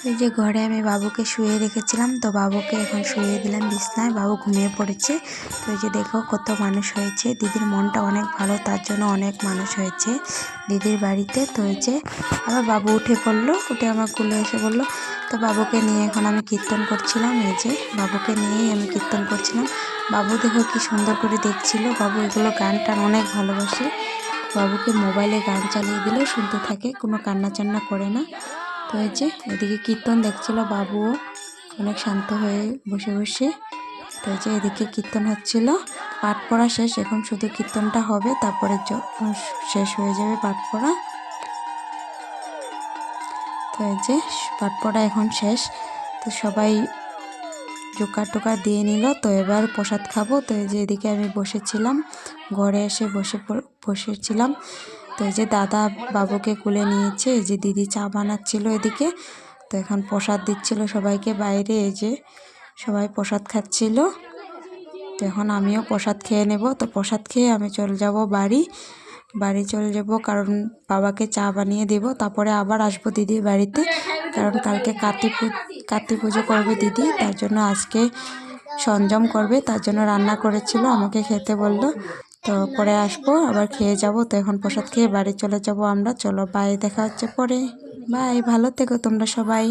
এই যে ঘরে আমি বাবুকে শুয়ে রেখেছিলাম, তো বাবুকে এখন শুয়ে দিলাম বিছনায়। বাবু ঘুমিয়ে পড়েছে। তো এই যে দেখো কত মানুষ হয়েছে, দিদির মনটা অনেক ভালো, তার জন্য অনেক মানুষ হয়েছে দিদির বাড়িতে। তো এই যে আবার বাবু উঠে পড়লো, উঠে আমার কোলে এসে বললো। তো বাবুকে নিয়ে এখন আমি কীর্তন করছিলাম। এই যে বাবুকে নিয়েই আমি কীর্তন করছিলাম। বাবু দেখো কি সুন্দর করে দেখছিল। বাবু এগুলো গান টান অনেক ভালোবাসে। বাবুকে মোবাইলে গান চালিয়ে দিলেও শুনতে থাকে, কোনো কান্না চান্না করে না। তো এই যে এদিকে কীর্তন দেখছিল, বাবুও অনেক শান্ত হয়ে বসে বসে। তো এই যে এদিকে কীর্তন হচ্ছিল, পাঠ পড়া শেষ, এখন শুধু কীর্তনটা হবে, তারপরে শেষ হয়ে যাবে পাঠ পড়া। তো এই যে পাঠ পড়া এখন শেষ। তো সবাই জোকার টোকার দিয়ে নিল। তো এবার প্রসাদ খাবো। তো এই যে এদিকে আমি বসেছিলাম, ঘরে এসে বসেছিলাম। তো এই যে দাদা বাবুকে কোলে নিয়েছে, এই যে দিদি চা বানাচ্ছিল এদিকে। তো এখন প্রসাদ দিচ্ছিল সবাইকে বাইরে, এই যে সবাই প্রসাদ খাচ্ছিল। তো এখন আমিও প্রসাদ খেয়ে নেব। তো প্রসাদ খেয়ে আমি চলে যাব বাড়ি চলে যাব, কারণ বাবাকে চা বানিয়ে দেব, তারপরে আবার আসবো দিদির বাড়িতে, কারণ কালকে কার্তিক পুজো করবে দিদি, তার জন্য আজকে সরঞ্জাম করবে, তার জন্য রান্না করেছিল, আমাকে খেতে বললো। তো পরে আসবো, আবার খেয়ে যাব। তো এখন প্রসাদ খেয়ে বাড়ি চলে যাব আমরা। চলো বাই, দেখা হচ্ছে পরে। বাই, ভালো থেকো তোমরা সবাই।